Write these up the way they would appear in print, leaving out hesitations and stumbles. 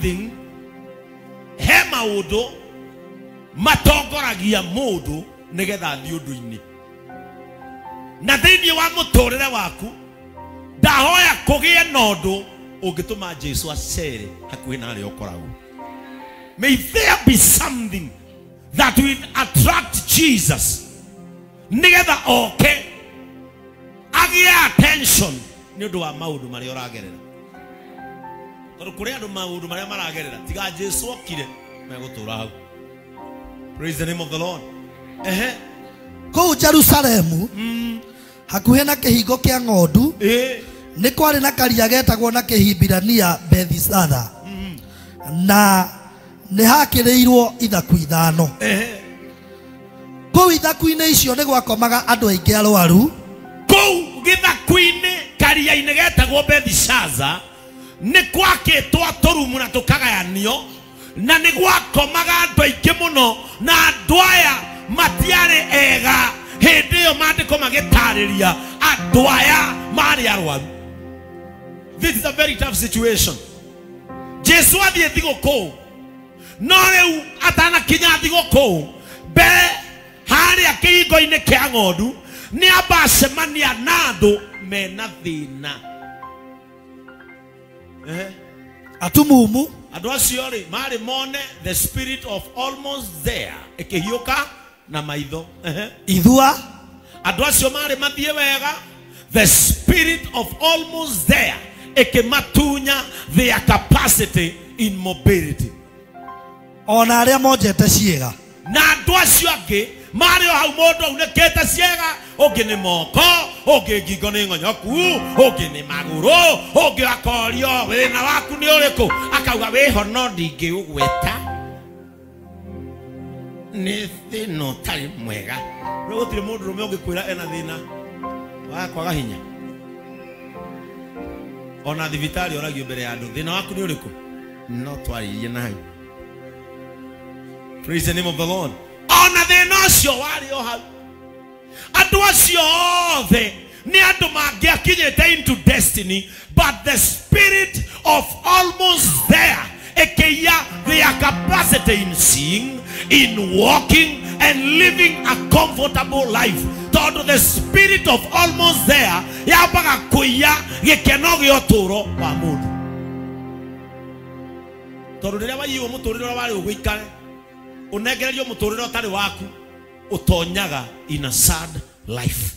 something hema udo matongoragia mundu nigetha thi undu-ini na thiini wa muturire waku ndahoya kugie nondu ungituma Jesu acere hakuhi na ri okoragwo. May there be something that will attract Jesus nigetha oke agie attention ni undu wa maundu mari oragerera tondu kuri andu maundu mari maragerera tiga Jesu okire megutura hau. Praise the name of the Lord. Kou Jerusalemu hakuhe na kihingo kia ng'ondu ni kwari na karia getagwo na Kihibirania Bethisatha na ni hakireirwo ithaku ithano. Kou ithaku-ini icio ni gwakomaga andu aingi arwaru. Kou githaku-ini karia-ini getagwo Bethisatha ni gwakitwo turumu na tukagayanio na ni gwakomaga andu aingi muno na andu aya matiare ega hindi yo mandiko magitariria andu aya mari arwaru. This is a very tough situation. Jesu athie thigũkũ no rĩu atanakinya thigũkũ mbere haria kĩhingo-inĩ kĩa ng'ondu nĩ amba acemania na andũ mena thĩna. Atumumu andũ acio rĩ marĩ mone the spirit of almost there ĩkĩhiũka na maitho. Ithua andũ acio marĩ mathiĩ wega the spirit of almost there ikimatunya their capacity in mobility. Ona aria monjete ciega na andu acio angi mari o hau mundu aunekete ciega ungi ni moko ungi ngingo ni ngonyoku ungi ni maguru ungi akorio wina waku ni uriku akauga wiho no ndingi ugweta ni thino tari mwega no gutire mundu rume ungikwira ena thina wa kwaga hinya ona thibitari oragio mbere ya andu thina waku ni uriku no twaririe na hau. Praise the name of the Lord. Ona thina ucio wari o hau andu acio othe ni andu mangiakinyite into destiny but the spirit of almost there ekeya their capacity in seeing, in walking and living a comfortable life. Todo the spirit of almost there yabaga kuya gikeno gyo turo wa mundu. Todo rira bayiwo muturiro wari ugwikare unegererio muturiro tari waku utonyaga in a sad life.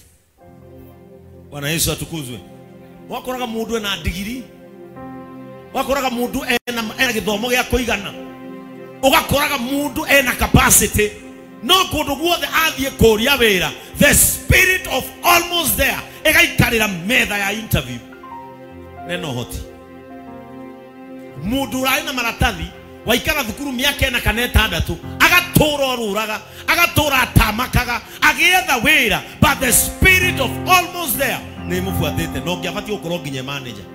Bwana Yesu atukuzwe. Wakoraga mundu ena digiri, wakoraga mundu ena githomo gya kuigana, ugakoraga mundu ena capacity no kundu guothe athie kuria wira the spirit of almost there egaikarira metha ya interview neno hoti mundu rai na maratathi waikara thukuru miaka ena kana itandatu agatura ruraga agatura atamakaga agietha wira but the spirit of almost there ni mufuatite no ngiabati ukorwo nginye manager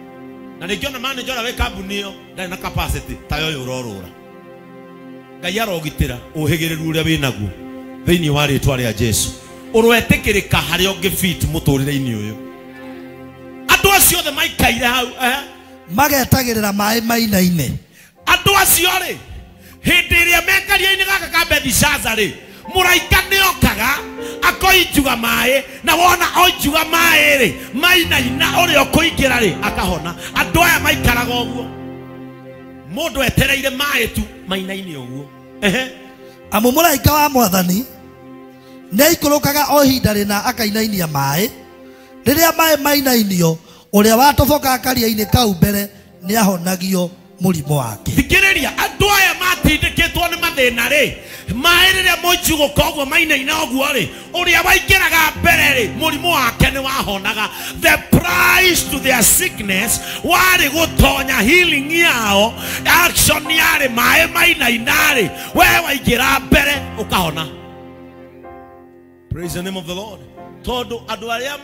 na nikiona manager we kambuni yo ndari na capacity tayo yororura Ngai arogitira uhigireru uria winaguo thiini wa ritwa ria Jesu urwetikirika hari ungifit muturire-ini uyu andu acio othe maikaire hau magetagirira mai maina-ini andu acio ri hindi iria mekaria-ini gaka ka Bethisatha ri muraika ni okaga akoinjuga mai na wona oinjuga mai ri maina-ina uri okuingira ri akahona andu aya maikaraga uguo mundu etereire mai tu maina-ini uguo amu muraika wa Mwathani ne ikurukaga o hinda rina akainainia mai riria mai mainainio uria watoboka karia-ini kau mbere ni ahonagio murimo wake. Thikiriria andu aya matindikitwo ni mathina ri mai riria moijugo koguo maina-ina oguo ri uria waingiraga mbere ri murimo wake ni wahonaga. The price to their sickness wari gutonya healing yao action yari mai maina-ina ri we waingira mbere ukahona. Praise the name of the Lord. Todo andu aria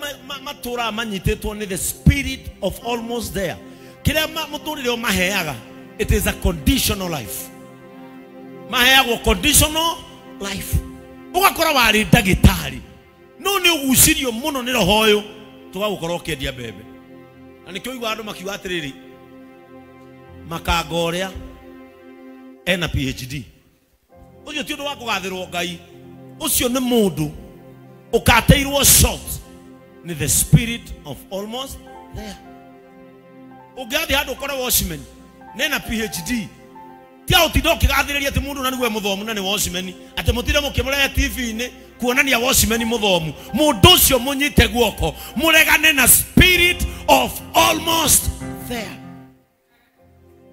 matura manyitetwo ni the spirit of almost there kiria muturire maheaga it is a conditional life. Maheagwo conditional life. Ugakora wari ndagitari no ni ugucirio muno ni roho uyu tugagukorwo kendia mbembe na nikio igwa andu makiuga atiriri makanga uria ena PhD ucio ti undu wa kugathirwo Ngai ucio ni mundu ukateirwo short ni the spirit of almost there. Ugathi handu ukora watchman nena PhD tia utindo kigathiriria ati mundu na niwe muthomu na ni watchman ati mutire mukimuraya TV ni kuonania watchman muthomu mundu ucio munyite guoko muregane na spirit of almost there.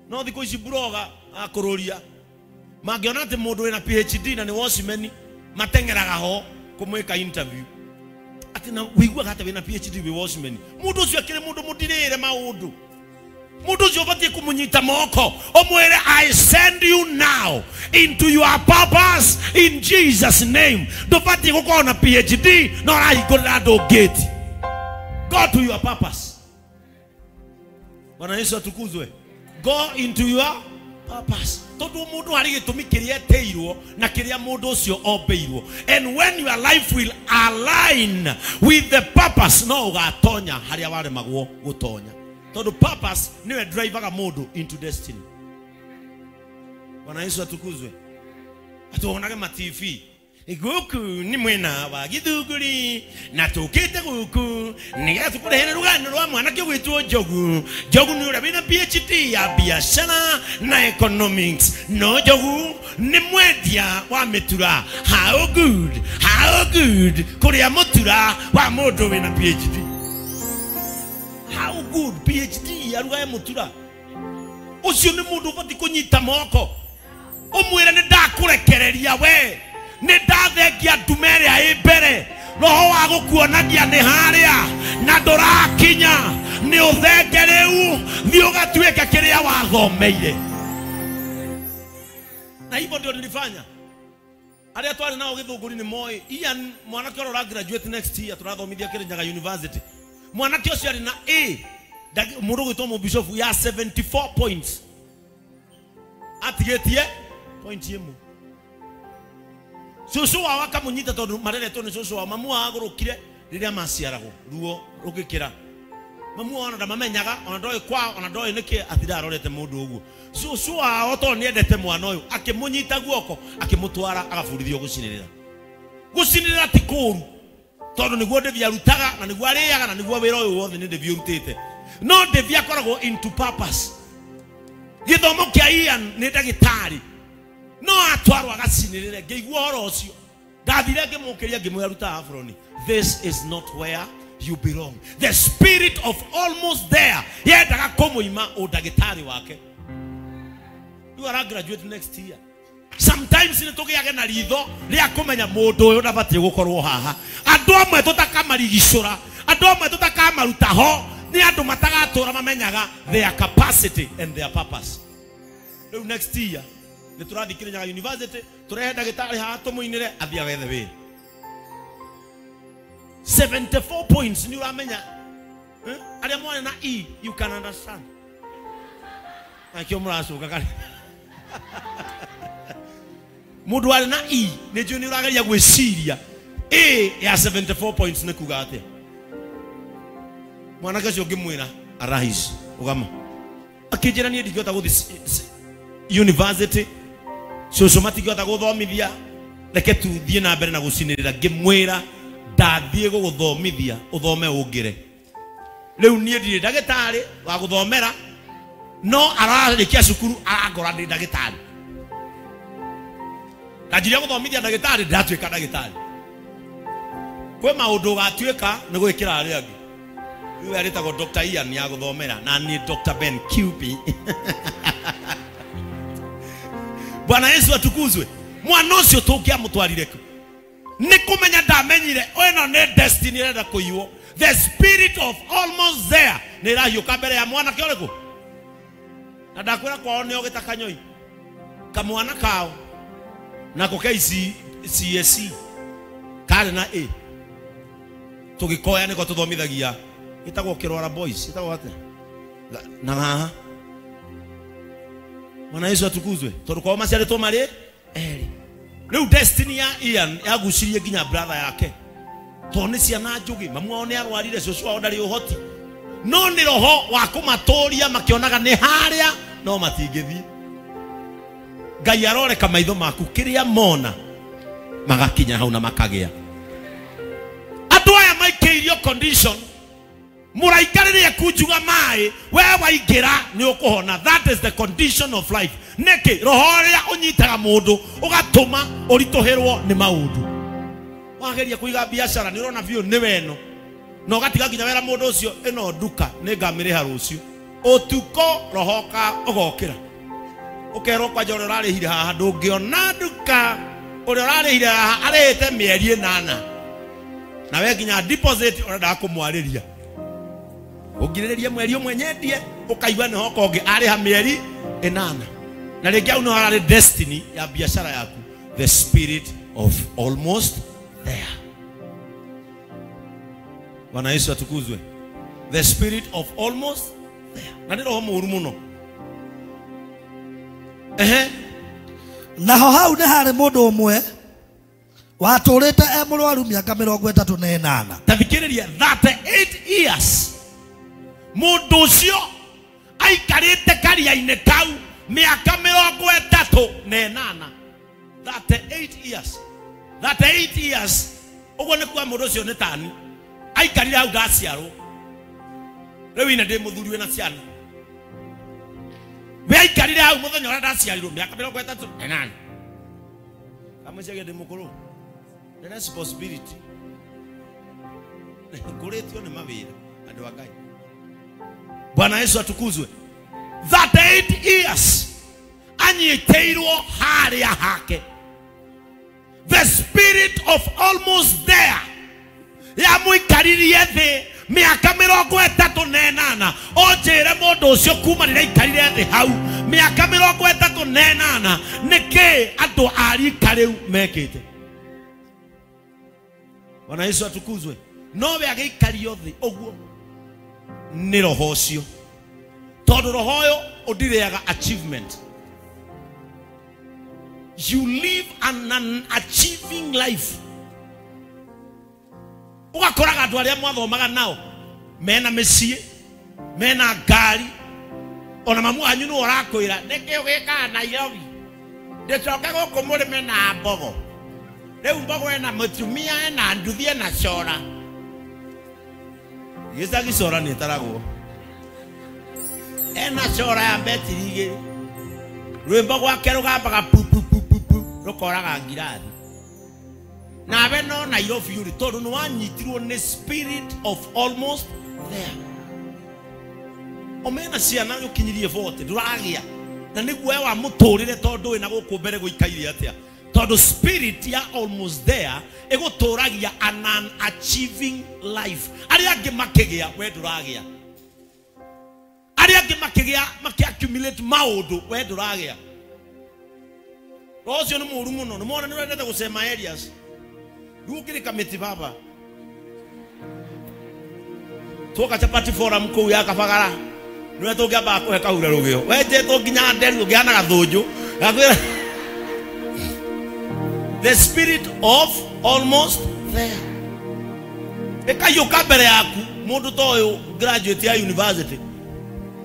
No thiko ici bloga akururia mangiona ati mundu wina PhD na ni watchman matengeraga ho kumwika interview ati na wigua gata wina PhD we watchman mundu ucio akire mundu mudirire maundu mundu ucio batie kumunyita moko omwere I send you now into your purpose in Jesus name. Do batie gukona PhD no rahingurira ndo gate. Go to your purpose. Bwana Yesu atukuzwe. Go into your purpose. Todo mundu hari gitumi kiria teirwo na kiria mundu ucio obeirwo. And when your life will align with the purpose no ugatonya haria wale magwo gutonya. Todo purpose niwe driver mundu into destiny. Bwana Yesu atukuzwe. Atuonage ma TV. Iguku ni mwena wa githuguri na tukite guku niga tukurehera rugano rwa mwana kyo gwitwo Jogu. Jogu ni ura bina PhD ya biashara na economics. No Jogu ni mwendia wa mitura. How good kuria mutura wa mundu wina PhD. How good PhD ya ruga ya mutura. Ucio ni mundu bati kunyita moko omwira ni ndakurekereria we ni ndathengia ndumere aimbere roho wa gukuonagia ni haria na ndurakinya ni uthenge riu thi ugatuika kiria wathomeire. Na hivyo ndio nilifanya. Aria twari nao githunguri ni moi Ian mwanake ora graduate next year turathomithia Kirinyaga University. Mwanake ucio ari na A mundu gwitwo mu bishop ya 74 points atigetie point yemu. Susu wa wakamunyita tondu marere tone susu wa mamu agurukire riria maciaragwo ruo rugikira mamu ona ndamamenyaga ona ndoe kwa ona ndoe niki athira arorete mundu uguo. Susu wa oto ni endete mwana uyu akimunyita guoko akimutwara agafurithio gucinirira tikuru tondu niguo Devi arutaga na niguo ariaga na niguo wira uyu wothe ni Devi urutite. No Devi akoragwo into purpose. Githomo kia Ian ni ndagitari no atwarwo agacinirire ngeigua horo ucio ndathire ngimukiria ngimuruta afroni. This is not where you belong. The spirit of almost there yendaga kumuima udagitari wake. You are graduate next year. Sometimes ni tugiage na ritho ria kumenya mundu uyu ndabatie gukorwo haha. Andu amwe tutakamarigicura andu amwe tutakamaruta ho ni andu matagatura mamenyaga their capacity and their purpose. Next year ni turathi Kirinyaga University turehe ndagitari ha tumuinire athia wethe we 74 points ni uramenya aria mwana na E you can understand akio muracuka kali mundu ari na E ni juu ni urageria gwiciria A ya 74 points ni kuga atia mwana kacio ngimwira arise ugama akijira ni ndigota guthi university Susu matigota guthomithia reke tuthie na mbere na gucinirira ngimwira ndathie guthomithia uthome ungire riu nie ndire ndagitari wa guthomera no ararikia cukuru arangora ndi ndagitari ndajiria guthomithia ndagitari ndatwika ndagitari kwe maundu gatuika ni gwikira aria angi riu aritagwo Dr. Ian ya guthomera na ni Dr. Ben QP. Bwana Yesu atukuzwe. Mwana ucio tukia mutwarire ku ni kumenya ndamenyire eno ne destiny renda kuiwo. The spirit of almost there ni rahiuka mbere ya mwana kioreko na ndakwira kwao ni ogita kanyoi kamwana kao na ko CSC kare na A tugikoya niko tuthomithagia itagwo kirwara boys itagwo ate na haha. Bwana Yesu atukuzwe. Tondu kwa maciare to mari eri riu destiny ya Ian yagucirie ginya brother yake toni ciana njugi mamu wao ni arwarire cucu wao ndari uhoti no ni roho wa kumatoria makionaga ni haria no matingithi Ngai arore kamaitho maku kiria mona magakinya hau na makagea. Andu aya maikeirio condition muraikarire kunjuga mai we waingira ni ukuhona. That is the condition of life. Neki roho ria unyitaga mundu ugatuma urituhirwo ni maundu. Wageria kuiga biashara ni urona vio ni weno no gatiga nginya wera mundu ucio ino nduka ni ngamiriha rucio utuko rohoka ugokira ukerwo kwa joro rarihire haha ndungiona nduka uri rarihire haha arete mieri 8 na we nginya deposit urenda kumwariria ugiriria mweri umwe nyendie ukaigwa ni hoko ngi ariha mieri 8 na ringi au no harari destiny ya biashara yaku. The spirit of almost there. Bwana Yesu atukuzwe. The spirit of almost there. Na ndiro homo muno. Naho hau ne hari mundu umwe waturite emurwaru miaka 38. Tafikiriria 38 years. Mundu ucio aikarite karia-ine kau miaka 38. 38 years. 38 years. Ugo ne kwa mundu ucio ne tani. Aikarire hau ndaciarwo. Riu ina ndi muthuri we na ciana. We aikarire hau muthenya ura ndaciarirwo miaka 38. Kamwicege ndi mukuru. The responsibility. Kuretio ni mawira andu agai. Bwana Yesu atukuzwe. 38 years. Anyiteirwo haria hake. The spirit of almost there. Ya muikaririe thi miaka 38. Onjire mundu ucio kuma rira ikarire thi hau miaka 38 niki andu arika riu mekite. Bwana Yesu atukuzwe. No we agikario thi oguo ni roho ucio tondu roho uyo udiriaga achievement. You live an achieving life. Ugakoraga andu aria mwathomaga nao mena micii mena ngari ona mamu anyu no urakwira niki ugika Nairobi ndicoke guku murime na mbogo riu mbogo ena mutumia ena nduthi ena cora yesagi cora ni taragwo ena cora ya betiri igiri riu mbogo akerugambaga pu pu pu pu pu rukoraga ngirathi na we no Nairobi uri tondu no anyitirwo ni spirit of almost there. Omena ciana ukinyirie 40 nduragia na niguo we wa muturire tondu we na guku mbere guikairie atia tondu spirit ya almost there iguturagia an achieving life. Ari angi makigia we nduragia, ari angi makigia accumulate maundu we nduragia. Rocio ni muru muno ni mona ni wendete gusema areas rugire kamiti baba toka chapati forum ko ya kabagara niwe to ngamba ko heka ura rugio weje to ginya nderu ngiana gathunju gakwira. The spirit of almost there. Ekayuka mbere yaku mundu to uyu graduate ya university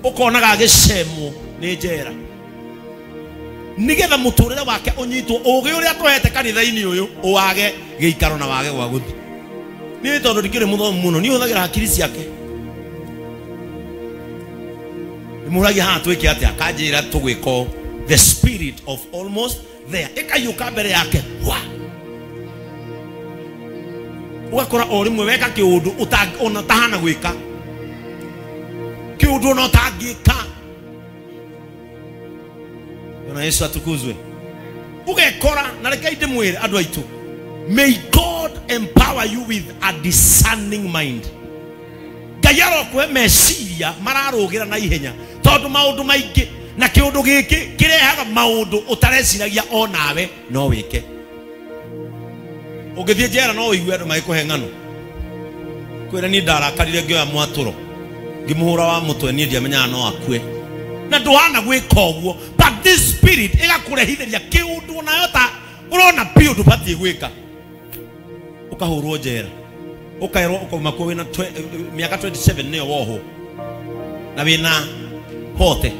ukona gagicemo ni njera nigetha muturire wake unyitwo ugi uria twete kanitha-ini uyu uwage giikaro na wage gwa guthi ni tondu ndikire muthomu muno ni uthagira hakiri ciake muragi ha twike atia kanjira tugwiko. The spirit of almost there ikayuka mbere yake wa ugakora o rimwe weka kiundu ona tahana gwika kiundu no tangika. Bwana Yesu atukuzwe. Ugekora na reke inde mwire andu aitu. May God empower you with a discerning mind. Gayaro kwe meciria mararugira na ihenya tondu maundu maingi na kiundu giki kirehaga maundu utareciragia onawe no wike. Ugithie njera no uigue andu magikuhe ng'ano kwira ni ndarakarire ngioya mwaturo ngimuhura wa mutwe ni ndiamenya no akue na nduhana gwika uguo. But this spirit igakurehithiria kiundu nayo ta urona pio ndubatie gwika ukahurwo njera ukairwo ukoma kwa wina miaka 27 niyo woho na wina 40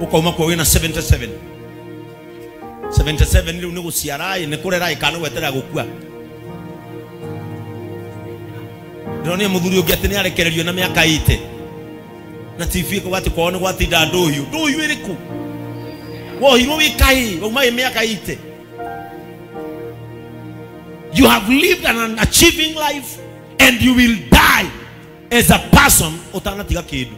ukoma kwa wina 77 77 riu ni guciarai ni kurerai kana gwetera gukua ndoni muthuri ungi ati ni arekererio na miaka 80 na TV ko wati kwone gwati ndanduyu nduyu iriku wo hiru wikai wa mai miaka 80. You have lived an achieving life and you will die as a person utanatiga kindu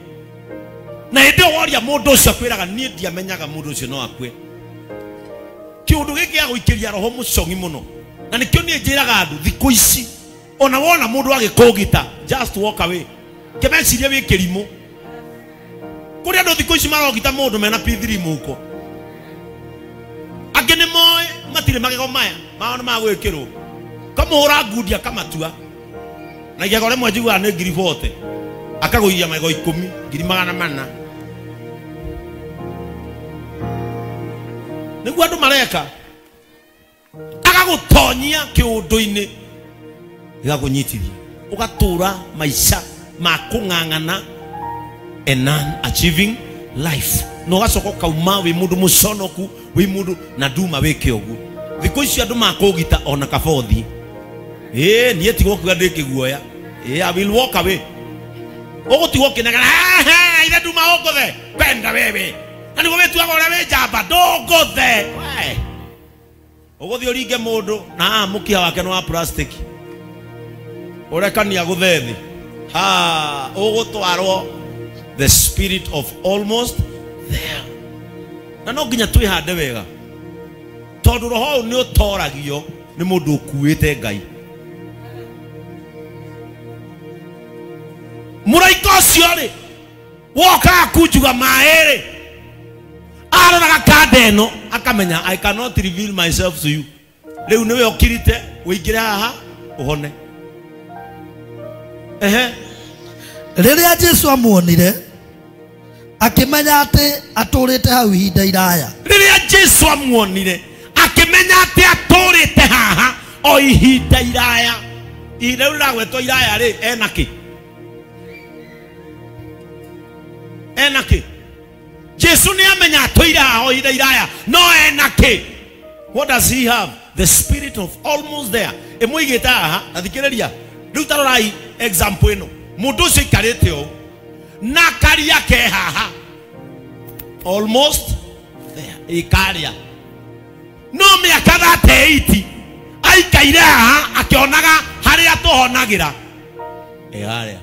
na ndio woria mundu ucio kwiraga nie ndiamenyaga mundu ucio no akwe kiundu giki ya guikiria roho mucongi muno na nikio nie njiraga andu thiku ici ona wona mundu agikogita just walk away kemeciria wi kirimo kuri andu thiku ici marogita mundu mena P3 muko agene moy matire magego maya maona magwikirwo kamuhura ngudia kamatua na igego rimwe njigua ni 40 akaguia magego 10 400 niguo andu mareka agagutonyia kiundu-ini igakunyitithia ugatura maisha ma kung'ang'ana a non-achieving life no gacoka kauma wi mundu muconoku wi mundu na nduma wike uguo thiku icio andu makugita ona kabothi nie tigo kuga ndikiguoya I will walk away ugutigwo kinagana ire nduma ogothe kwenda wewe na nigo wetuaga ora we jamba ndogothe we uguthi uringe mundu na mukia wake no wa plastic urekania guthethi ugutwarwo the spirit of almost there na no nginya twihande wega tondu roho ni utoragio ni mundu ukuite Ngai muraiko cio ri woka kunjuga maere aronaga kadeno akamenya I cannot reveal myself to you riu niwe okirite uingire haha uhone riria Jesu amuonire akimenya ati aturite hau ihinda iraya riria Jesu amuonire akimenya ati aturite haha o ihinda iraya ire uragwetwo iraya ri enaki Jesu ni amenya atoira haha o ihinda iraya no enaki what does he have the spirit of almost there emwigita haha athikiriria riu tarorai example ino mundu ucio ikarite o na karia ke haha almost there ikaria no miaka 80 aikaire haha akionaga haria tuhonagira aria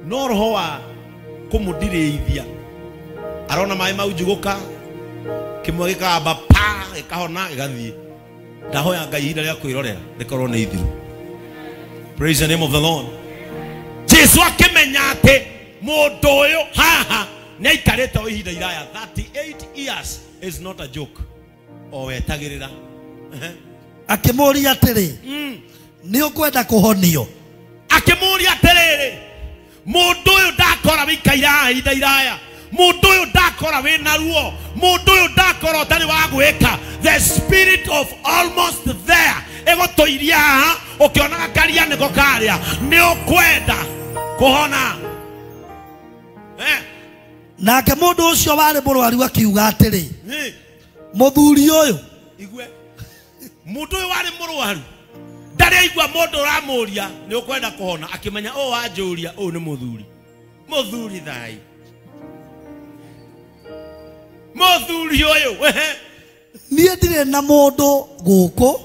no roho wa kumudirithia arona mai mau njuguka kimwe gikamba pa ikahona igathie ndahoya Ngai ihinda ria kwirorera rikorwo ni ithiru. Praise the name of the Lord. Jesu akimenya ati mundu uyu haha ni aikarite o ihinda iraya 38 years is not a joke o wetagirira akimuria atiri ni ukwenda kuhonio akimuria atiriri mundu uyu ndakora wikaira ihinda iraya mundu uyu ndakora wina ruo mundu uyu ndakora utari wa gwika the spirit of almost there egotoiria haha ukionaga karia niko karia ni ukwenda kuhona nake mundu ucio wari murwaru akiuga atiri muthuri uyu igwe mundu uyu wari murwaru ndari aigua mundu uramuria ni ukwenda kuhona akimenya o wanjuria o ni muthuri thai muthuri uyu nie ndire na mundu guku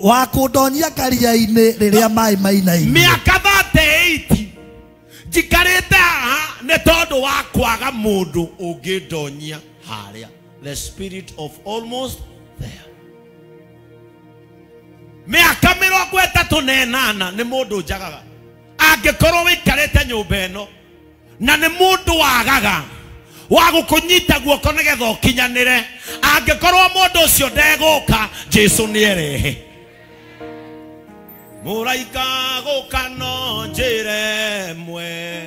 wa kundonyia karia-ini riria mai mainaini miaka 38 jikarite haha ni tondu wa kwaga mundu ungindonyia haria the spirit of almost there miaka 38 ni mundu njagaga angikorwo wikarite nyumba ino na ni mundu wagaga wa gukunyita guoko nigetha ukinyanire angikorwo mundu ucio ndeguka Jesu ni erehe muraika guka no njire mwe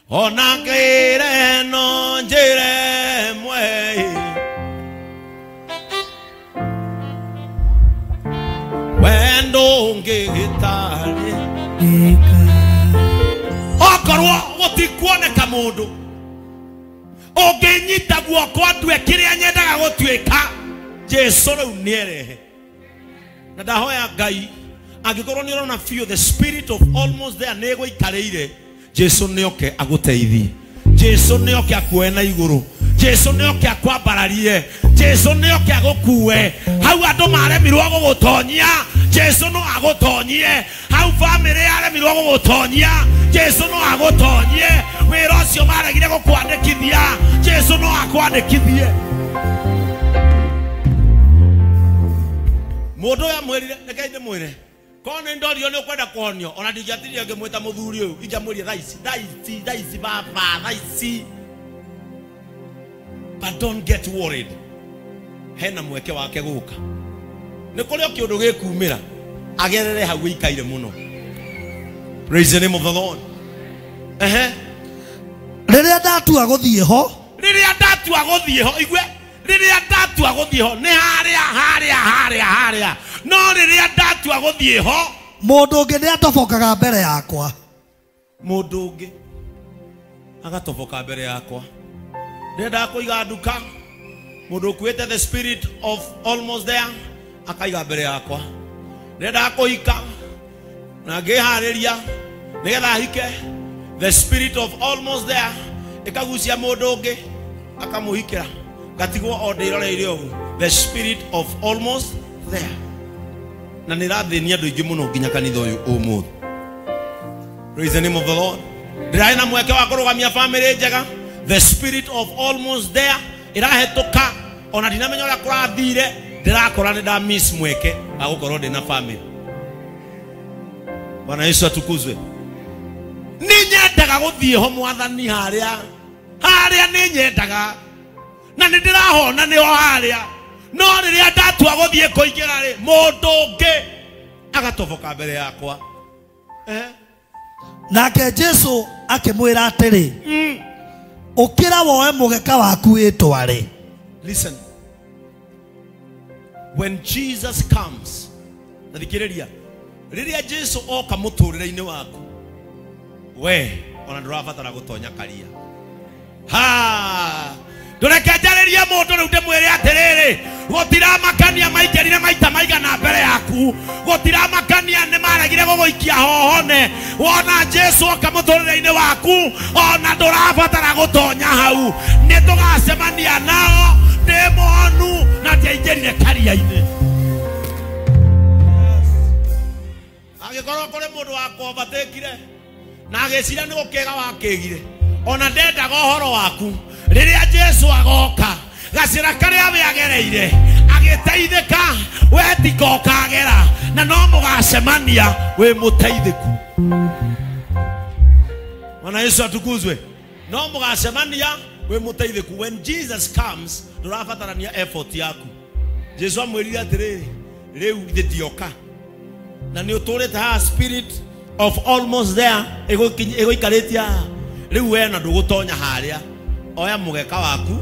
ona ngire no njire mwe wendo ngigitari okorwo gutikuoneka mundu Ogenyita guoko ndue kiria nyendaga gutwika Jesu riu nierehe. Na ndahoya Ngai angikorwo ni urona feel the spirit of almost there nego ikareire, Jesu nioke aguteithie. Jesu nioke akuoe na iguru. Jesu nioke akwambararie. Jesu nioke agukue. Hau andu maremirwo gugutonyia, Jesu no agutonyie. Hau family yaremirwo gugutonyia, Jesu no agutonyie. Wira ucio maregire gukwandikithia, Jesu no akwandikithie. Mundu ya mwirire nekainde mwire kone ndorio ni ukwenda kuonio ona ndingiatiria ngimwita muthuri uyu ingamwiria thaisi baba thaisi. But don't get worried. Hena mweke wake guka ni kurio kiundu gikumira agerere hau ikaire muno. Praise the name of the Lord. Riria ndatua guthie ho, igwe riria ndatua guthie ho ni haria no riria ndatua guthie ho mundu ungi ni atobokaga mbere yakwa, mundu ungi agatoboka mbere yakwa. Ndenda kuiga nduka, mundu kuite the spirit of almost there akaiga mbere yakwa. Ndenda kuika na ngihariria nigetha hike, the spirit of almost there ikagucia mundu ungi akamuhikira gatigwo ondiroreire ugu, the spirit of almost there. Na nirathinia andu ingi muno nginya kanitha uyu umuthi. Praise the name of the Lord. Ndirai na mweke wa kurugamia family njega, the spirit of almost there irahetuka ona dinamenya uria kurathire ndirakora ni da miss mweke wa gukorwo ndina family. Bwana Yesu atukuzwe. Ni nyendaga guthie ho mwathani haria ni nyendaga na ndirahona ni o haria no riria ndatua guthie kuingira ri mundu ungi agatoboka mbere yakwa. Nake Jesu akimwira atiri ukira woe mugeka waku witware. Listen, when Jesus comes, nathikiriria riria Jesu oka muturire-ini waku we ona ndurabatara gutonya karia. Ndurekenjariria mundu riu ndimwire atiriri gutiramakania maingerire maita maigana mbere yaku, gutiramakania ni maregire guguikia hohone. Wona Jesu oka muturire-ini waku ona ndurabatara gutonya hau, ni tugacemania nao ndimonu na ndiaingirire karia-ini. Agikorwo kuri mundu wakombatikire na agicira ni gukega wakigire ona ndendaga uhoro waku riria Jesu agoka gacira karia we agereire agiteithika we tikokagera na no mugacemania we muteithiku. Bwana Yesu atukuzwe. No mugacemania we muteithiku. When Jesus comes ndurabatarania effort yaku. Jesu amwirire atiriri riu nditioka na ni uturite ha spirit of almost there iguikaritia riu we na ndugutonya haria. Oya mugeka waku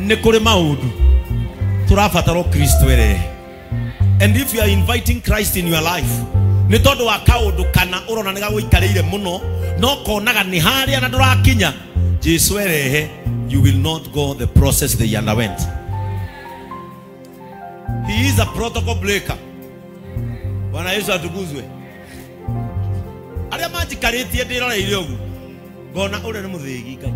ni kuri maundu turabataro Kristo ere. And if you are inviting Christ in your life ni tondu wa kaundu kana urona niga guikarire muno no konaga ni haria na ndurakinya Jesu erehe, you will not go the process they underwent. He is a protocol breaker. Bwana Yesu atukuzwe. Aria majikaritie ndiroreire ugu ngona ure ni muthigi Ngai.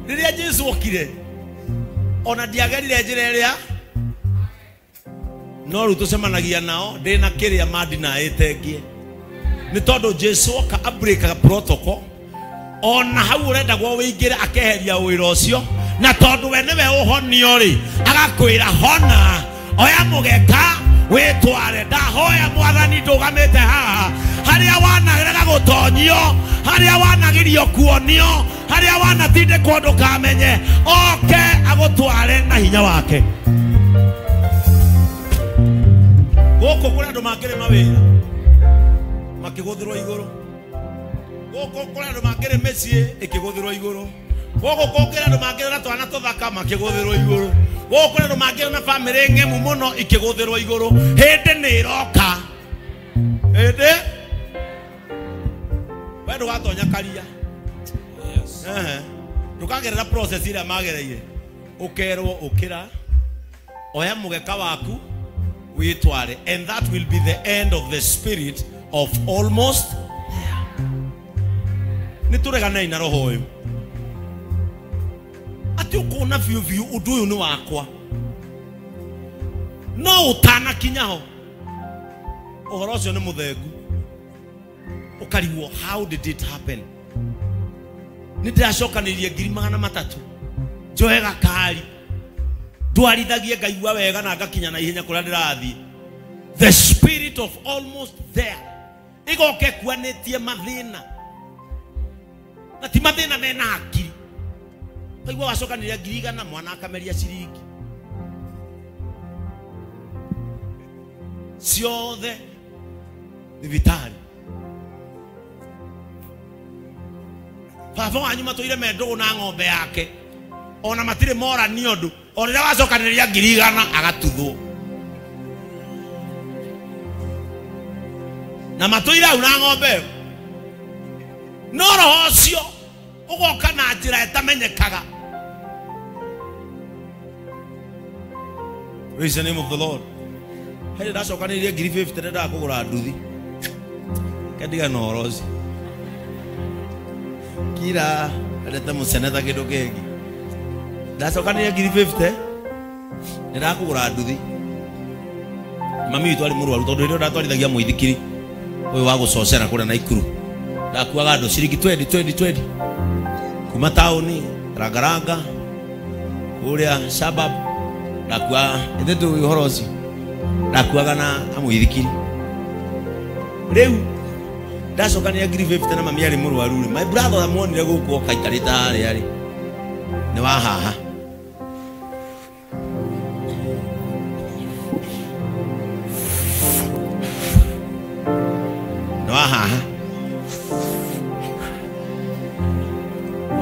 Riria Jesu okire ona ndiagerire njira iria no ru tucemanagia nao ndina kiria madina etengie ni tondu Jesu oka abreaka protocol ona hau urenda gwo wingire akeheria wira ucio na tondu we niwe uhonio ri agakwira hona oya mugeka witware. Ndahoya mwathani ndugamite haha haria wanagiraga gutonyio, haria wanagirio kuonio, haria wanatinde kundu kamenye oke agutware na hinya wake. Guku kuri andu mangire mawira makiguthirwo iguru, guku kuri andu mangire mecii ikiguthirwo iguru, guku kuri andu mangire na twana tuthaka makiguthirwo iguru, guku kuri andu mangire na family ngemu muno ikiguthirwo iguru. Hindi ni iroka, hindi we watonya karia. Yes. Ndukagerera process ile magereire. Ukerwo ukira. Oya mugeka waku witware, and that will be the end of the spirit of almost there. Nituregana na roho uyu. Ati ukona view undu uyu ni wakwa. No utana kinyaho. Uhoro ucio ni muthengu. Ukariwo, how did it happen? Nindiracokaniririe 300 njohega kari ndwarithagie ngaigua wega na ngakinya na ihenya kuria ndirathie. The spirit of almost there igoke kuanetie mathina na ti mathina mena akiri. Kaigua wacokaniria 100 mwana akameria ciringi ciothe ni vitari. Baba wanyu matũire mendũgũ na ng'ombe yake ona matirĩ mora nĩũndũ o rĩrĩa wacokanĩrĩria 100 agatuthwo na matũire au na ng'ombe no roho ũcio ũgoka na njĩra ĩtamenyekaga. Praise the name of the Lord. Hĩndĩ ndacokanĩrĩria 50 nĩndaga kũgũra nduthi kendiga na ũhoro ũcio kira aleta museneta kidogo kingi ndacokanĩrĩria 50 nĩndaga kũgũra nduthi. Mami witũ arĩ mũrwaru tondũ rĩrĩa ndatwarithagia mũithikiri ũyũ wa gũcocera kũrĩa Naikuru ndakuaga andũ ciringi 20 kuma taũni rangaranga kũrĩa suburb ndakua ĩthĩ ũhoro ũcio ndakuaga na mũithikiri. Rĩu ndacokanĩrĩria 50 na mami arĩ mũrwaru. My brother amonire gũkũ okaikarĩte harĩa arĩ nĩ wahaha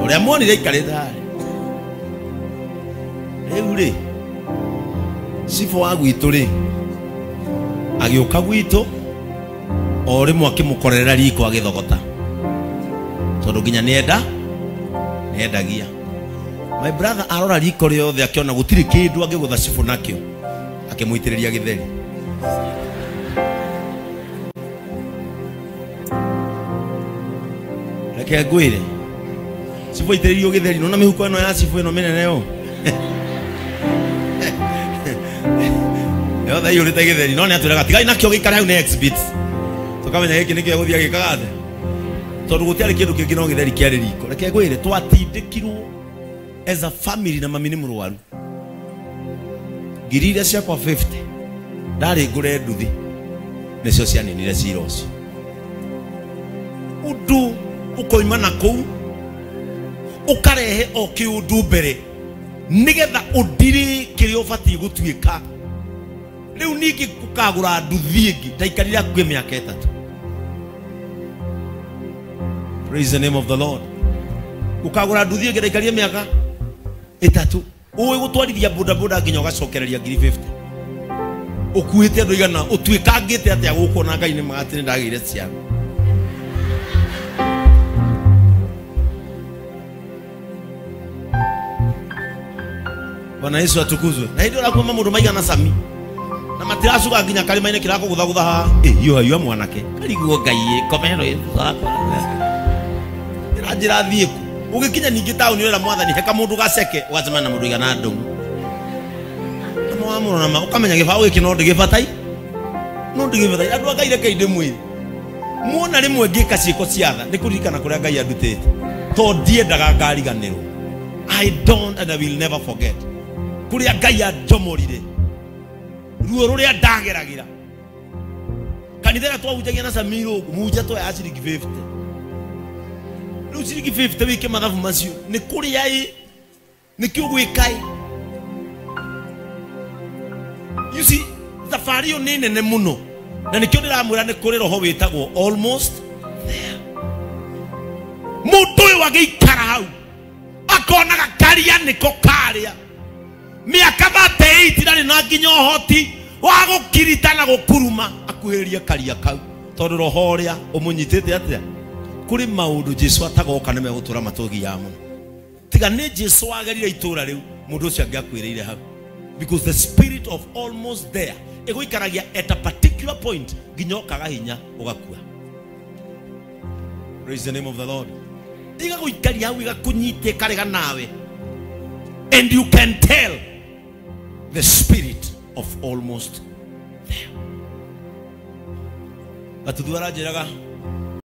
ũrĩa amonire aikarĩte harĩa. Rĩu rĩ cibũ wa gwitũ rĩ agĩũka gwitũ o rimwe akĩmũkorera riko agĩthogota tondũ nginya nĩendagia. My brother arora riko rĩothe akĩona gũtirĩ kĩndũ angĩgũtha cibũ nakĩo akĩmũitĩrĩria gĩtheri. Reke ngwĩre cibũ aitĩrĩrio gĩtheri nona mĩhuko ĩno ya cibũ ĩno mĩnene yo yothe ĩiyũrĩte gĩtheri no nĩatwĩraga tigai nakĩo gĩikare hau nĩ exhibit. Tukamenya gĩkĩ nĩkĩo gũthia gĩkagathĩ tondũ gũtiarĩ kĩndũ kĩngĩ no gĩtheri kĩarĩ riko. Reke ngwĩre twatindĩkirwo as a family na mami nĩ mũrwaru. Ngiri iria ciakwa 50 ndarĩ ngũre nduthi nĩcio cianinire cira ũcio. Ũndũ ũkoima na kũu ũkarehe o kĩũndũ mbere nĩgetha ũndire kĩrĩa ũbatiĩ gũtuĩka. Rĩu ningĩ ũkagũra nduthi ĩngĩ ndaikarire hakuhĩ mĩaka 3. Praise the name of the Lord. Ukagũra nduthi ĩngĩ ndaikarire mĩaka 3. Ũĩ gũtwarithia bodaboda nginya ũgacokereria 50. Ũkuĩte andũ igana ũtuĩkangĩte atĩa gũkũ na Ngai nĩ magati nĩ ndagĩire ciana. Bwana Yesu atukuzwe. Na hĩndĩ ũrakuuma mũndũ maigana sami na matiracuka nginya karima-inĩ kĩrakũgũthagũtha haha hiũha mwanake kariguo Ngai komero njĩra thiĩ kũ ũgĩkinya ningĩ taũni ũrera mwathani heka mũndũ gaceke ũgacemania na mũndũ igana ndũngũ na wamũrona ma ũkamenya gĩbaũ gĩkĩ no ndĩgĩbatai andũ a Ngai reke ndĩmwĩre muona rĩmwe ngĩka ciĩko cia tha nĩ kũririkana kũrĩa Ngai andutĩte tondũ ndiendaga ngariganĩrwo. I don't and I will never forget kũrĩa Ngai anjomorire ruo rũrĩa ndageragĩra. Kanitha ĩrĩa twahunjagia na Samiro mũhunjia twoya ciringi 50. Rĩu ciringi 50 wĩke mathabu macio nĩ kũrĩa nĩkĩo gwĩka. You see thabarĩ ĩyo nĩ nene mũno na nĩkĩo ndĩramwĩra nĩ kũrĩ roho wĩtagwo almost there. Mũndũ ũyũ agĩikara hau akonaga karia nĩko karĩa mĩaka 38 ndarĩ na nginya ũhoti wa gũkirita na gũkuruma akuhĩrĩrie karia kau tondũ roho ũrĩa ũmũnyitĩte atĩa kuri maundu Jesu atagoka nime gutura matogi ya muno tiga ne Jesu agerire itura riu mundu ucio angiakwiriire hau because the spirit of almost there egoikaragia at a particular point ginyokaga hinya ugakua. Praise the name of the Lord. Iga goikaria hau igakunyite karega nawe and you can tell the spirit of almost there. Atuduara jeraga